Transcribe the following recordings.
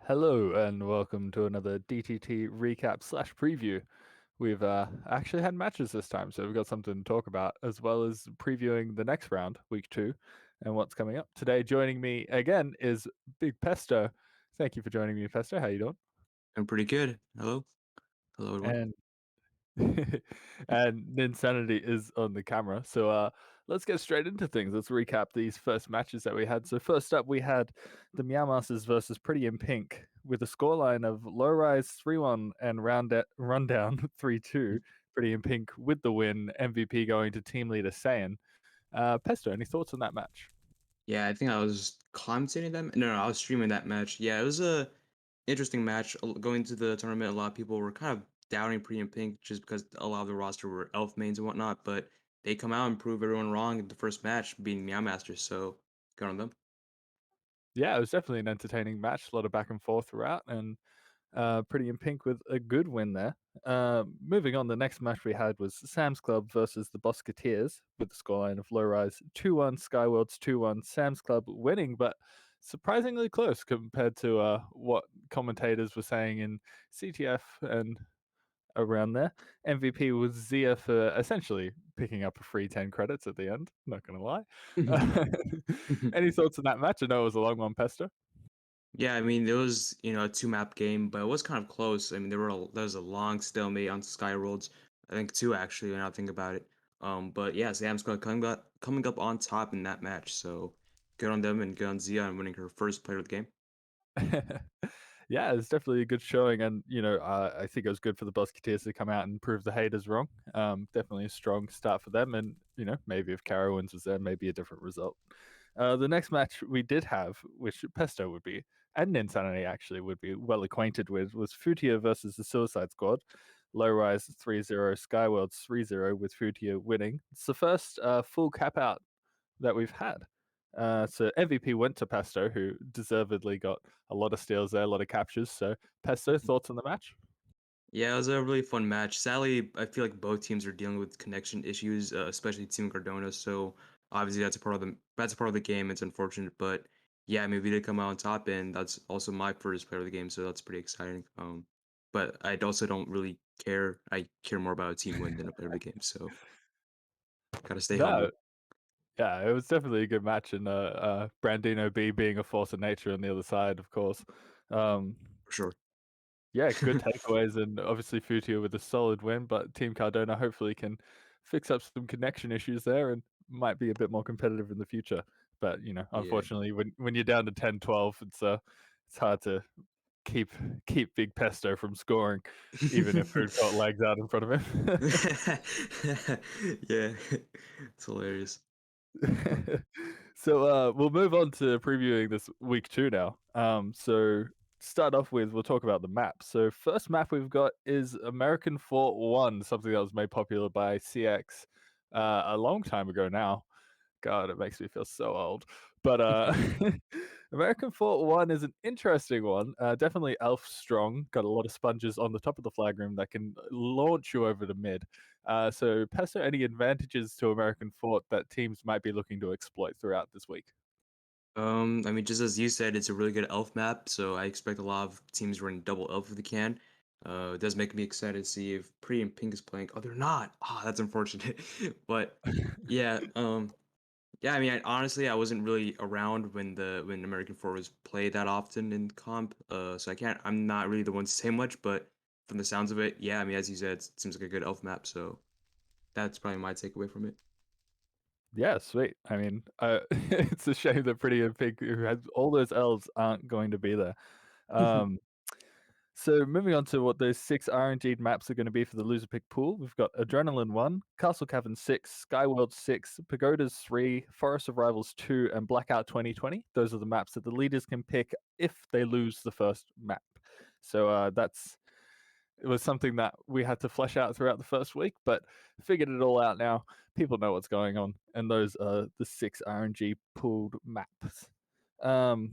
Hello and welcome to another DTT recap slash preview. We've actually had matches this time, so we've got something to talk about, as well as previewing the next round, week 2, and what's coming up. Today, joining me again is Big Pesto. Thank you for joining me, Pesto. How you doing? I'm pretty good. Hello. Hello, everyone. And and Insanity is on the camera. So let's get straight into things. Let's recap these first matches that we had. So first up, we had the Meow Masters versus Pretty in Pink with a scoreline of low rise 3-1 and rundown 3-2. Pretty in Pink with the win. MVP going to team leader Saiyan. Pesto, any thoughts on that match? Yeah, I think I was commentating them. No, I was streaming that match. Yeah, it was a interesting match. Going to the tournament, a lot of people were kind of doubting Pretty and Pink just because a lot of the roster were elf mains and whatnot, but they come out and prove everyone wrong in the first match, being Meow Masters. So good on them. Yeah, it was definitely an entertaining match. A lot of back and forth throughout, and Pretty in Pink with a good win there. Moving on, the next match we had was Sam's Club versus the Bosketeers with the scoreline of low rise 2-1, Skyworlds 2-1, Sam's Club winning, but surprisingly close compared to what commentators were saying in CTF and around there. MVP was Zia for essentially picking up a free 10 credits at the end, not going to lie. Any thoughts on that match? I know it was a long one, Pester. Yeah, I mean, it was, a two-map game, but it was kind of close. I mean, there was a long stalemate on Sky Roads. I think two, actually, when I think about it. But yeah, Sam's coming up on top in that match, so good on them and good on Zia on winning her first player of the game. Yeah, it's definitely a good showing, and I think it was good for the Musketeers to come out and prove the haters wrong. Definitely a strong start for them, and maybe if Carowinds was there, maybe a different result. The next match we did have, which Pesto would be, and Insanity actually would be well acquainted with, was Futia versus the Suicide Squad. Low rise 3-0, Skyworlds 3-0 with Futia winning. It's the first full cap out that we've had. So MVP went to Pesto, who deservedly got a lot of steals there, a lot of captures. So Pesto, thoughts on the match? Yeah, it was a really fun match. Sadly, I feel like both teams are dealing with connection issues, especially Team Cardona. So obviously that's a part of the game. It's unfortunate, but yeah, I mean we did come out on top, and that's also my first player of the game, so that's pretty exciting. But I also don't really care. I care more about a team win than a player of the game, so gotta stay No, humble yeah, it was definitely a good match, and Brandino B being a force of nature on the other side, of course. Um, for sure. yeah, good takeaways, and obviously Futia with a solid win, but Team Cardona hopefully can fix up some connection issues there and might be a bit more competitive in the future. But Yeah. unfortunately, when you're down to 10-12, it's hard to keep keep Big Pesto from scoring, even if we've got legs out in front of Yeah, it's hilarious. him. So we'll move on to previewing this week 2 now. So start off with, we'll talk about the map. So first map we've got is American Fort 1, something that was made popular by CX a long time ago now. God, it makes me feel so old. But American Fort 1 is an interesting one. Definitely elf strong. Got a lot of sponges on the top of the flag room that can launch you over the mid. So, Pesto, any advantages to American Fort that teams might be looking to exploit throughout this week? I mean, just as you said, it's a really good elf map, so I expect a lot of teams running double elf if they can. It does make me excited to see if Pretty and Pink is playing. Oh, they're not. Ah, that's unfortunate. But yeah, yeah. I mean, honestly, I wasn't really around when American Four was played that often in comp. So I'm not really the one to say much, but from the sounds of it, yeah. I mean, as you said, it seems like a good elf map, so that's probably my takeaway from it. Yeah, sweet. I mean, it's a shame that Pretty and Pig, who has all those elves, aren't going to be there. Um, So moving on to what those 6 RNG'd maps are going to be for the loser pick pool, we've got Adrenaline 1, Castle Cavern 6, Skyworld 6, Pagodas 3, Forest of Rivals 2, and Blackout 2020. Those are the maps that the leaders can pick if they lose the first map. So it was something that we had to flesh out throughout the first week, but figured it all out now. People know what's going on, and those are the 6 RNG pooled maps. Um,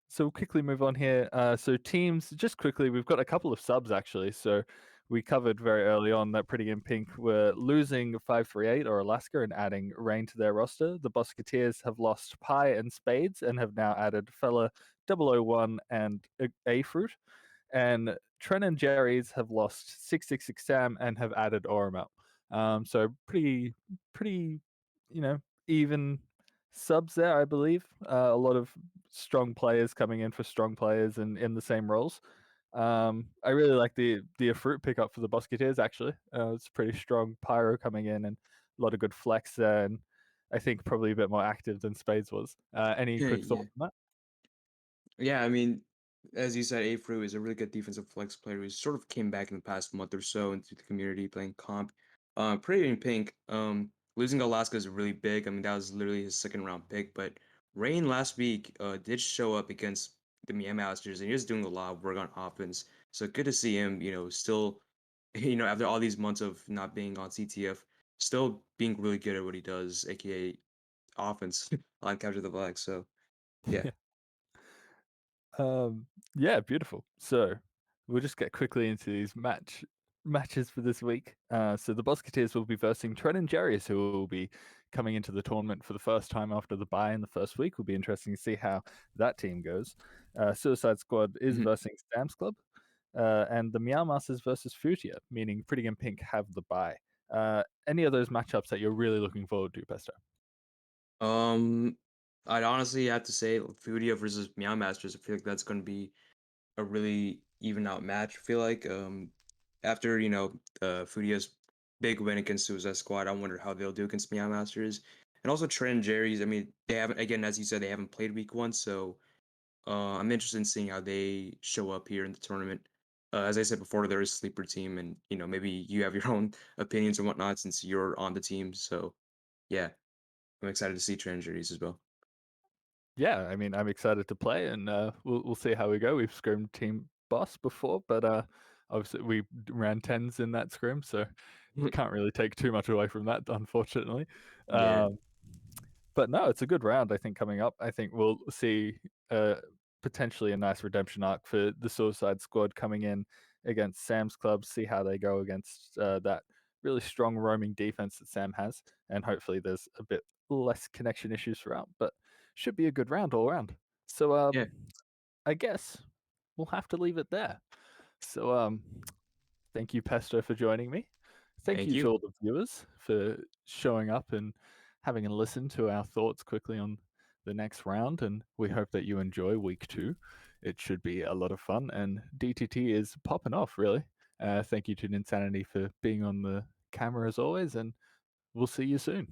so we'll quickly move on here. So teams, just quickly, we've got a couple of subs actually. So we covered very early on that Pretty in Pink were losing 538 or Alaska and adding Rain to their roster. The Musketeers have lost Pie and Spades and have now added Fella 001 and A Fruit. And Tren and Jerry's have lost 666 Sam and have added Oramel. So pretty, you know, even subs there, I believe. A lot of strong players coming in for strong players and in the same roles. I really like the fruit pickup for the Musketeers. Actually, it's pretty strong pyro coming in and a lot of good flex there, and I think probably a bit more active than Spades was. Any quick Yeah. thoughts on that? Yeah, I mean, as you said, Afro is a really good defensive flex player who sort of came back in the past month or so into the community playing comp. Pretty in Pink, losing Alaska is really big. I mean, that was literally his second round pick. But Rain last week did show up against the Miami Masters, and he was doing a lot of work on offense. So good to see him, still, after all these months of not being on CTF, still being really good at what he does, aka offense on capture the flag. So yeah. Yeah, beautiful. So we'll just get quickly into these matches for this week. So the Musketeers will be versing Trent and Jarius, who will be coming into the tournament for the first time after the bye in the first week. Will be interesting to see how that team goes. Suicide Squad is versing Sam's Club, and the Meow Masters versus Futia, meaning Pretty and Pink have the bye. Any of those matchups that you're really looking forward to, Pesto? Um, I'd honestly have to say Fudia versus Meow Masters. I feel like that's going to be a really even out match. I feel like after Fudia's big win against Suicide Squad, I wonder how they'll do against Meow Masters, and also Trent and Jerry's. I mean, they haven't, again, as you said, they haven't played week one, so I'm interested in seeing how they show up here in the tournament. As I said before, they're a sleeper team, and maybe you have your own opinions and whatnot since you're on the team. So yeah, I'm excited to see Trent and Jerry's as well. Yeah, I mean, I'm excited to play, and we'll see how we go. We've scrimmed Team Boss before, but obviously we ran tens in that scrim, so can't really take too much away from that, unfortunately. Yeah. Um, but no, it's a good round. I think coming up, I think we'll see potentially a nice redemption arc for the Suicide Squad coming in against Sam's Club. See how they go against that really strong roaming defense that Sam has, and hopefully there's a bit less connection issues throughout. But should be a good round all around. So Yeah. I guess we'll have to leave it there. So thank you, Pesto, for joining me. Thank Thank you to you. all the viewers for showing up and having a listen to our thoughts quickly on the next round. And we hope that you enjoy week two. It should be a lot of fun. And DTT is popping off, really. Thank you to Insanity for being on the camera as always. And we'll see you soon.